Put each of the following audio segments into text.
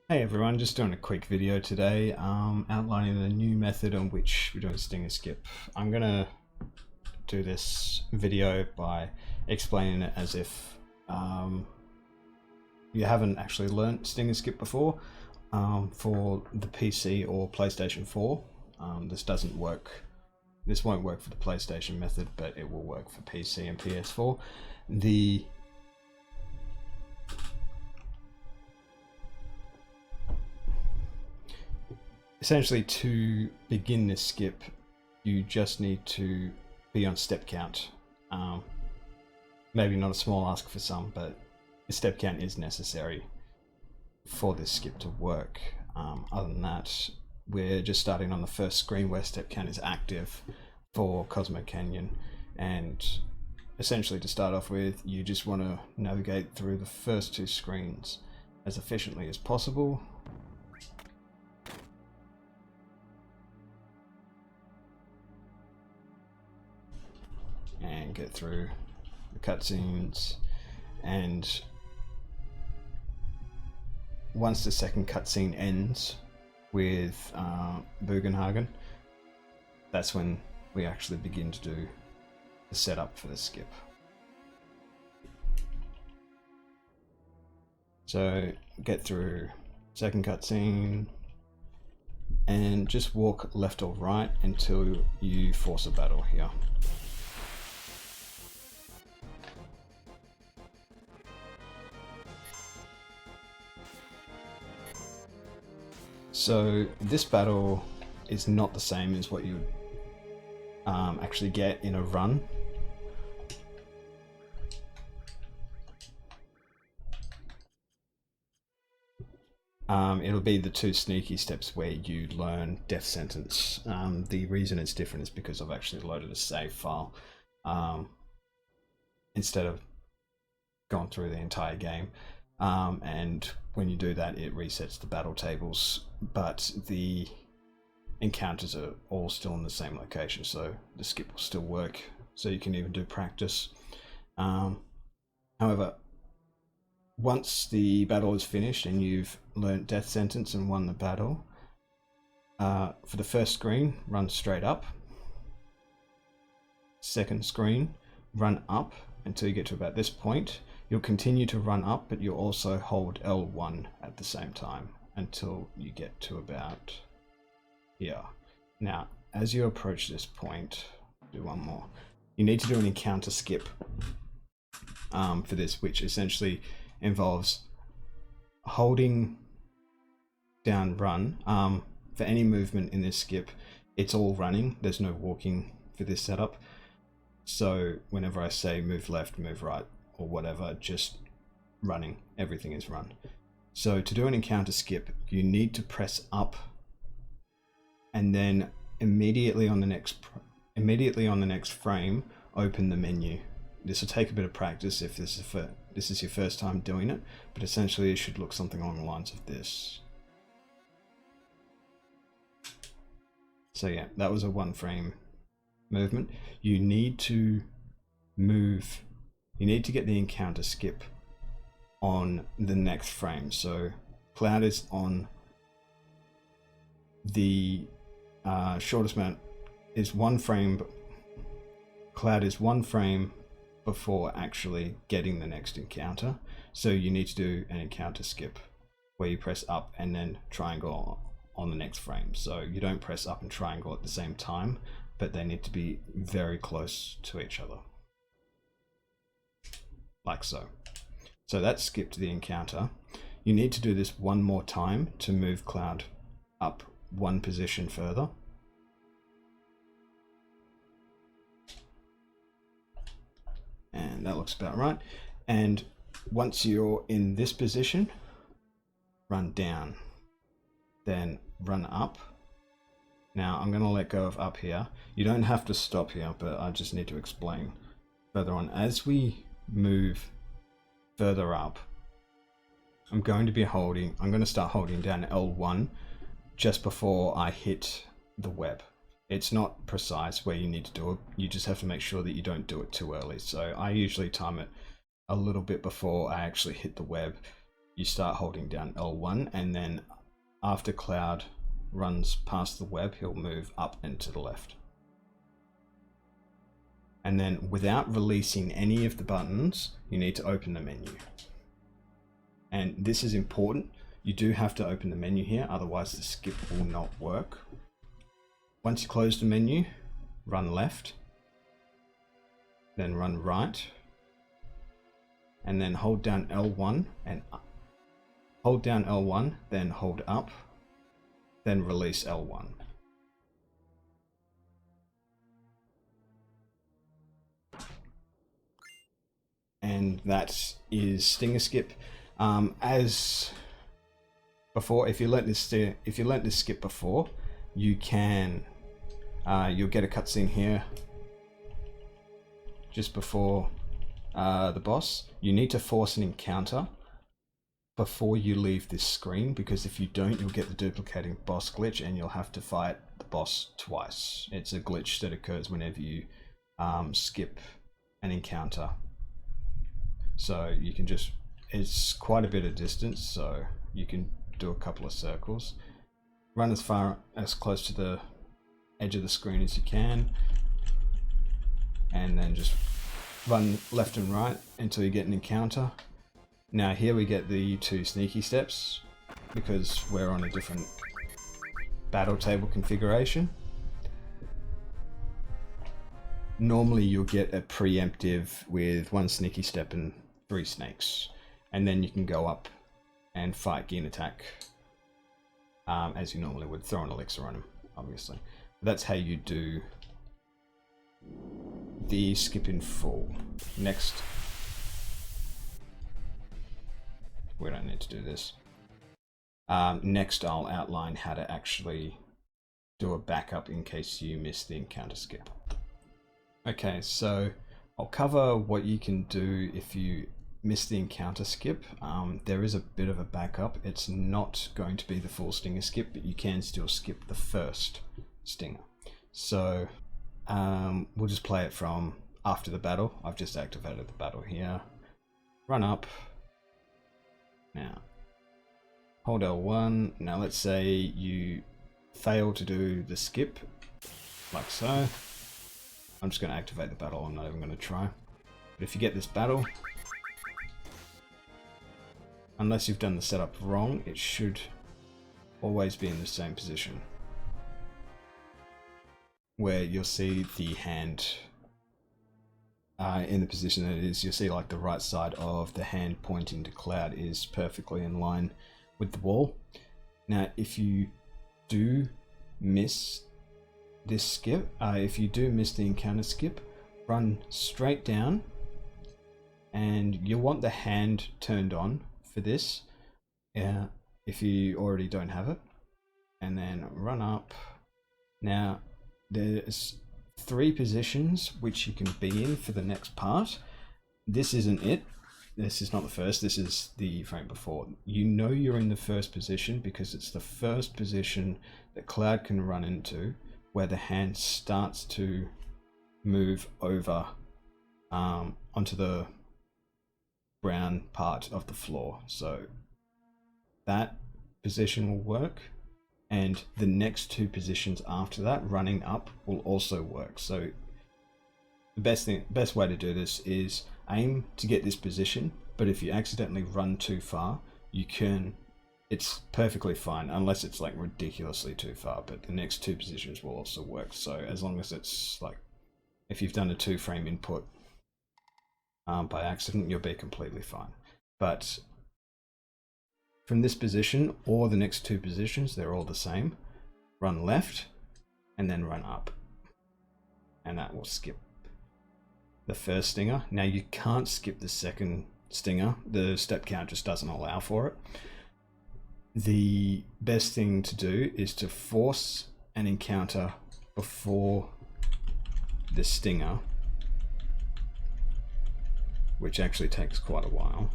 Hey everyone, just doing a quick video today, outlining the new method on which we're doing stinger skip. I'm gonna do this video by explaining it as if you haven't actually learnt stinger skip before. For the PC or PlayStation 4, this doesn't work. This won't work for the PlayStation method, but it will work for PC and PS4. Essentially, to begin this skip, you just need to be on step count. Maybe not a small ask for some, but a step count is necessary for this skip to work. Other than that, we're just starting on the first screen where step count is active for Cosmo Canyon, and essentially to start off with, you just want to navigate through the first two screens as efficiently as possible. And get through the cutscenes, and once the second cutscene ends with Bugenhagen, that's when we actually begin to do the setup for the skip. So get through second cutscene and just walk left or right until you force a battle here. So this battle is not the same as what you would actually get in a run. It'll be the two sneaky steps where you learn death sentence. The reason it's different is because I've actually loaded a save file instead of gone through the entire game. And when you do that, it resets the battle tables, but the encounters are all still in the same location, so the skip will still work, so you can even do practice. However, once the battle is finished and you've learnt death sentence and won the battle, for the first screen, run straight up. Second screen, run up until you get to about this point. You'll continue to run up, but you'll also hold L1 at the same time until you get to about here. Now, as you approach this point, do one more. You need to do an encounter skip for this, which essentially involves holding down run. For any movement in this skip, it's all running. There's no walking for this setup. So whenever I say move left, move right, or whatever, just running, everything is run. So to do an encounter skip, you need to press up, and then immediately on the next frame, open the menu. This will take a bit of practice if this is your first time doing it, but essentially it should look something along the lines of this. So yeah, that was a one frame movement. You need to move. You need to get the encounter skip on the next frame. So Cloud is on the shortest amount is one frame. Cloud is one frame before actually getting the next encounter. So you need to do an encounter skip where you press up and then triangle on the next frame. So you don't press up and triangle at the same time, but they need to be very close to each other. Like so. So that skipped the encounter. You need to do this one more time to move Cloud up one position further. And that looks about right. And once you're in this position, run down, then run up. Now I'm going to let go of up here. You don't have to stop here, but I just need to explain further on. As we move further up, I'm going to start holding down L1 just before I hit the web. It's not precise where you need to do it. You just have to make sure that you don't do it too early. So I usually time it a little bit before I actually hit the web. you start holding down L1, and then after Cloud runs past the web, he'll move up and to the left. And then without releasing any of the buttons, you need to open the menu. And this is important. You do have to open the menu here, otherwise the skip will not work. Once you close the menu, run left, then run right, and then hold down L1 and hold down L1, then hold up, then release L1. And that is Stinger Skip. As before, if you learnt this skip before, you can you'll get a cutscene here just before the boss. You need to force an encounter before you leave this screen, because if you don't, you'll get the duplicating boss glitch and you'll have to fight the boss twice. It's a glitch that occurs whenever you skip an encounter. So you can just, it's quite a bit of distance, so you can do a couple of circles. Run as close to the edge of the screen as you can, and then just run left and right until you get an encounter. Now here we get the 2 sneaky steps, because we're on a different battle table configuration. Normally you'll get a preemptive with 1 sneaky step and 3 snakes, and then you can go up and fight Gin Attack as you normally would, throw an elixir on him, obviously. That's how you do the skip in full. Next, we don't need to do this. Next I'll outline how to actually do a backup in case you miss the encounter skip. Okay, so I'll cover what you can do if you miss the encounter skip. There is a bit of a backup. It's not going to be the full Stinger Skip, but you can still skip the first Stinger. So we'll just play it from after the battle. I've just activated the battle here. Run up. Now, hold L1. Now let's say you fail to do the skip, like so. I'm just going to activate the battle. I'm not even going to try. But if you get this battle, unless you've done the setup wrong, it should always be in the same position, where you'll see the hand in the position that it is. You'll see like the right side of the hand pointing to Cloud is perfectly in line with the wall. Now if you do miss this skip, if you do miss the encounter skip, run straight down, and you'll want the hand turned on for this, if you already don't have it, and then run up. Now there's 3 positions which you can be in for the next part. This isn't it. This is not the first, this is the frame before. You know you're in the first position because it's the first position that Cloud can run into, where the hand starts to move over onto the brown part of the floor. So that position will work, and the next 2 positions after that, running up, will also work. So the best way to do this is aim to get this position, but if you accidentally run too far, it's perfectly fine, unless it's like ridiculously too far, but the next 2 positions will also work. So as long as it's like, if you've done a 2-frame input by accident, you'll be completely fine. But from this position or the next 2 positions, they're all the same. Run left and then run up, and that will skip the first Stinger. Now you can't skip the second Stinger, the step count just doesn't allow for it. The best thing to do is to force an encounter before the Stinger, which actually takes quite a while.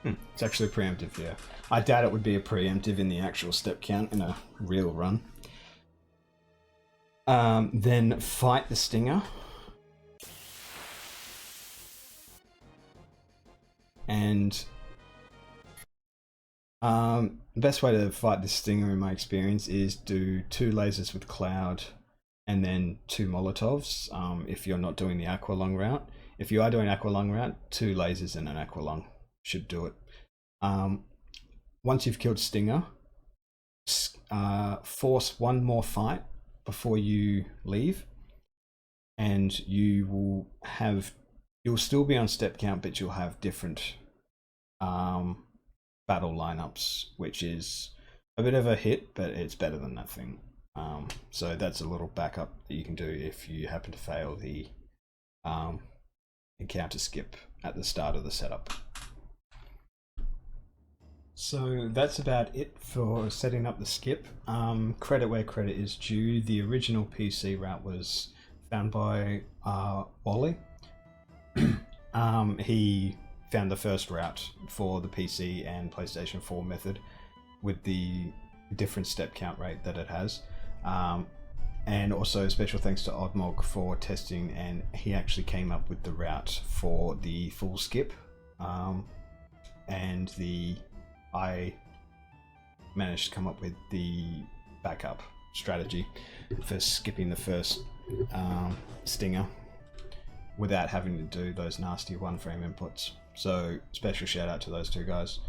It's actually preemptive, yeah. I doubt it would be a preemptive in the actual step count in a real run. Then fight the Stinger. And the best way to fight the Stinger in my experience is do 2 lasers with Cloud and then 2 Molotovs if you're not doing the Aqualung route. If you are doing Aqualung route, 2 lasers and an Aqualung should do it. Once you've killed Stinger, force 1 more fight before you leave, and you'll still be on step count, but you'll have different battle lineups, which is a bit of a hit, but it's better than nothing. So that's a little backup that you can do if you happen to fail the encounter skip at the start of the setup. So that's about it for setting up the skip. Credit where credit is due. The original PC route was found by Wally. He found the first route for the PC and PlayStation 4 method with the different step count rate that it has. And also special thanks to Oddmog for testing, and he actually came up with the route for the full skip. And I managed to come up with the backup strategy for skipping the first Stinger without having to do those nasty 1 frame inputs. So special shout out to those 2 guys.